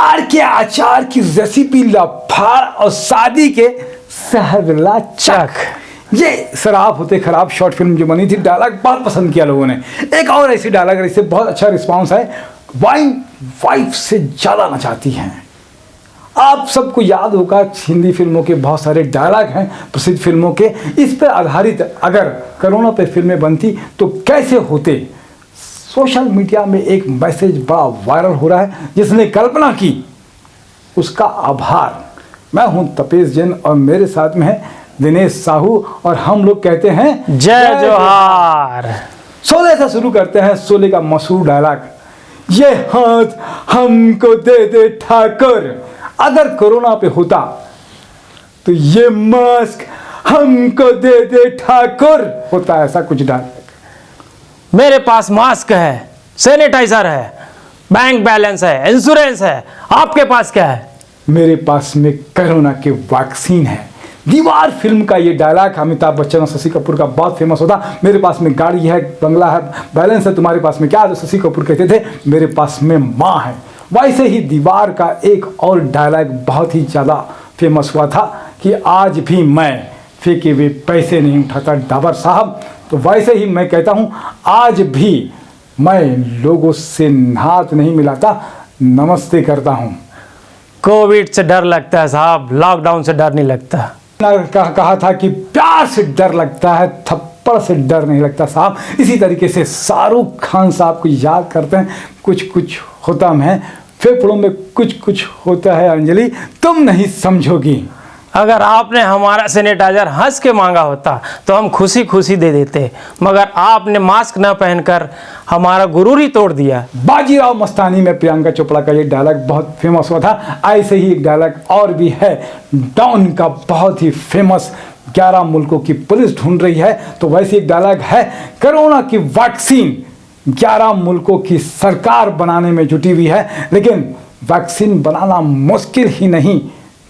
प्यार के अचार की रेसिपी लफाड़ और शादी के सहरला चक। ये शराब होते खराब शॉर्ट फिल्म जो बनी थी, डायलॉग बहुत पसंद किया लोगों ने। एक और ऐसी डायलॉग इससे बहुत अच्छा रिस्पांस है, वाइन वाइफ से ज़्यादा नचाती हैं। आप सबको याद होगा हिंदी फिल्मों के बहुत सारे डायलॉग हैं प्रसिद्ध फिल्मों के, इस पर आधारित अगर कोरोना पे फिल्में बनती तो कैसे होते। सोशल मीडिया में एक मैसेज बड़ा वायरल हो रहा है, जिसने कल्पना की उसका आभार। मैं हूं तपेश जैन और मेरे साथ में है दिनेश साहू और हम लोग कहते हैं जय जोहार। शोले से शुरू करते हैं। शोले का मशहूर डायलॉग, ये हाथ हमको दे दे ठाकुर। अगर कोरोना पे होता तो ये मास्क हमको दे दे ठाकुर होता, ऐसा कुछ डायलॉग। मेरे पास मास्क है, सैनिटाइजर है, बैंक बैलेंस है, इंश्योरेंस है, आपके पास क्या है? मेरे पास में कोरोना के वैक्सीन है। दीवार फिल्म का ये डायलॉग अमिताभ बच्चन और शशि कपूर का बहुत फेमस होता। मेरे पास में गाड़ी है, बंगला है, बैलेंस है, तुम्हारे पास में क्या है? तो शशि कपूर कहते थे मेरे पास में माँ है। वैसे ही दीवार का एक और डायलॉग बहुत ही ज़्यादा फेमस हुआ था कि आज भी मैं फेंके हुए पैसे नहीं उठाता डाबर साहब। तो वैसे ही मैं कहता हूँ आज भी मैं लोगों से हाथ नहीं मिलाता, नमस्ते करता हूँ। कोविड से डर लगता है साहब, लॉकडाउन से डर नहीं लगता। कहा था कि प्यार से डर लगता है, थप्पड़ से डर नहीं लगता साहब। इसी तरीके से शाहरुख खान साहब को याद करते हैं, कुछ कुछ होता है फेफड़ों में, कुछ कुछ होता है अंजलि तुम नहीं समझोगी। अगर आपने हमारा सैनिटाइजर हंस के मांगा होता तो हम खुशी खुशी दे देते, मगर आपने मास्क न पहनकर हमारा गुरूर ही तोड़ दिया। बाजीराव मस्तानी में प्रियंका चोपड़ा का ये डायलॉग बहुत फेमस हुआ था। ऐसे ही एक डायलॉग और भी है डॉन का, बहुत ही फेमस, 11 मुल्कों की पुलिस ढूंढ रही है। तो वैसे एक डायलॉग है कोरोना की वैक्सीन 11 मुल्कों की सरकार बनाने में जुटी हुई है, लेकिन वैक्सीन बनाना मुश्किल ही नहीं,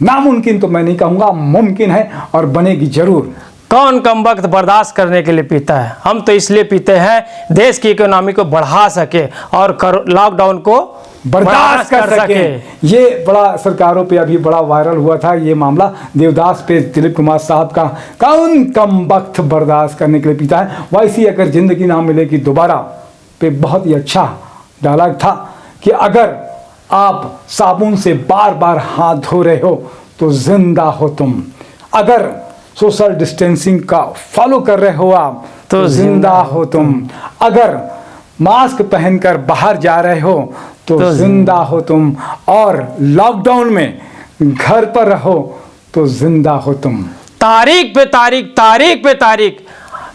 नामुमकिन तो मैं नहीं कहूँगा, मुमकिन है और बनेगी जरूर। कौन कम वक्त बर्दाश्त करने के लिए पीता है? हम तो इसलिए पीते हैं देश की इकोनॉमी को बढ़ा सके और लॉकडाउन को बर्दाश्त कर सके। ये बड़ा सरकारों पे अभी बड़ा वायरल हुआ था ये मामला देवदास पे, दिलीप कुमार साहब का, कौन कम वक्त बर्दाश्त करने के लिए पीता है। वैसे अगर जिंदगी ना मिलेगी दोबारा पे बहुत ही अच्छा डायलॉग था कि अगर आप साबुन से बार बार हाथ धो रहे हो तो जिंदा हो तुम, अगर सोशल डिस्टेंसिंग का फॉलो कर रहे हो आप तो जिंदा हो तुम, अगर मास्क पहनकर बाहर जा रहे हो तो जिंदा हो तुम, और लॉकडाउन में घर पर रहो तो जिंदा हो तुम। तारीख पे तारीख, तारीख पे तारीख,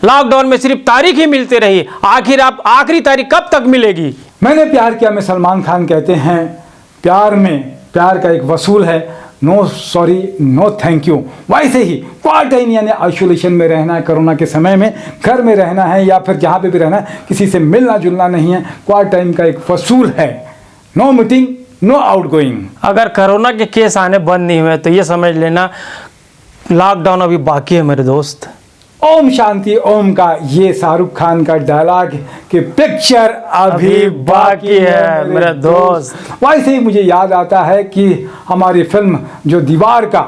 लॉकडाउन में सिर्फ तारीख ही मिलती रही, आखिर आप आखिरी तारीख कब तक मिलेगी? मैंने प्यार किया में सलमान खान कहते हैं प्यार में प्यार का एक वसूल है, no sorry no thank you. वैसे ही क्वारंटाइन यानी आइसोलेशन में रहना है, कोरोना के समय में घर में रहना है या फिर जहाँ पे भी रहना है, किसी से मिलना जुलना नहीं है, क्वारंटाइन का एक वसूल है, नो मीटिंग नो आउटगोइंग। अगर कोरोना के केस आने बंद नहीं हुए तो ये समझ लेना लॉकडाउन अभी बाकी है मेरे दोस्त। ओम शांति ओम का ये शाहरुख खान का डायलॉग कि पिक्चर अभी बाकी है मेरे दोस्त। वैसे ही मुझे याद आता है कि हमारी फिल्म जो दीवार का,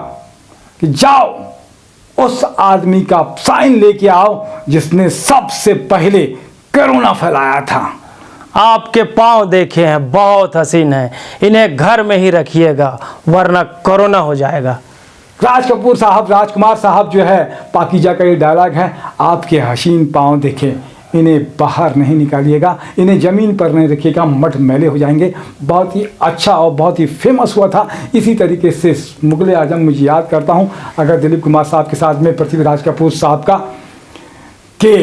कि जाओ उस आदमी का साइन लेके आओ जिसने सबसे पहले कोरोना फैलाया था। आपके पाँव देखे हैं, बहुत हसीन है, इन्हें घर में ही रखिएगा वरना कोरोना हो जाएगा। राजकुमार साहब जो है पाकीजा का ये डायलॉग है, आपके हसीन पाँव देखे, इन्हें बाहर नहीं निकालिएगा, इन्हें ज़मीन पर नहीं रखिएगा, मठ मैले हो जाएंगे। बहुत ही अच्छा और बहुत ही फेमस हुआ था। इसी तरीके से मुगले आजम मुझे याद करता हूँ अगर दिलीप कुमार साहब के साथ में पृथ्वीराज कपूर साहब का कि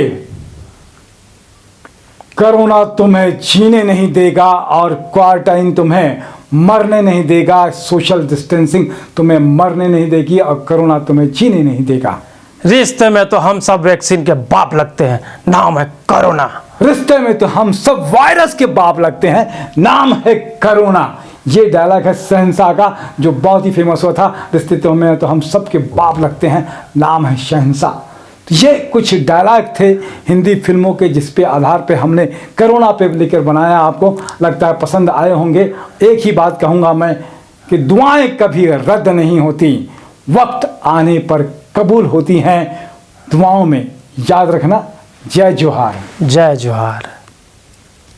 कोरोना तुम्हें जीने नहीं देगा और क्वारंटाइन तुम्हें मरने नहीं देगा, सोशल डिस्टेंसिंग तुम्हें मरने नहीं देगी और कोरोना तुम्हें जीने नहीं देगा। रिश्ते में तो हम सब वैक्सीन के बाप लगते हैं, नाम है कोरोना। रिश्ते में तो हम सब वायरस के बाप लगते हैं, नाम है कोरोना। ये डायलॉग है शहंशाह का जो बहुत ही फेमस हुआ था, रिश्ते में तो हम सब के बाप लगते हैं, नाम है शहंशाह। ये कुछ डायलॉग थे हिंदी फिल्मों के जिस पे आधार पे हमने कोरोना पे लेकर बनाया। आपको लगता है पसंद आए होंगे। एक ही बात कहूँगा मैं कि दुआएं कभी रद्द नहीं होती, वक्त आने पर कबूल होती हैं। दुआओं में याद रखना। जय जोहार। जय जोहार।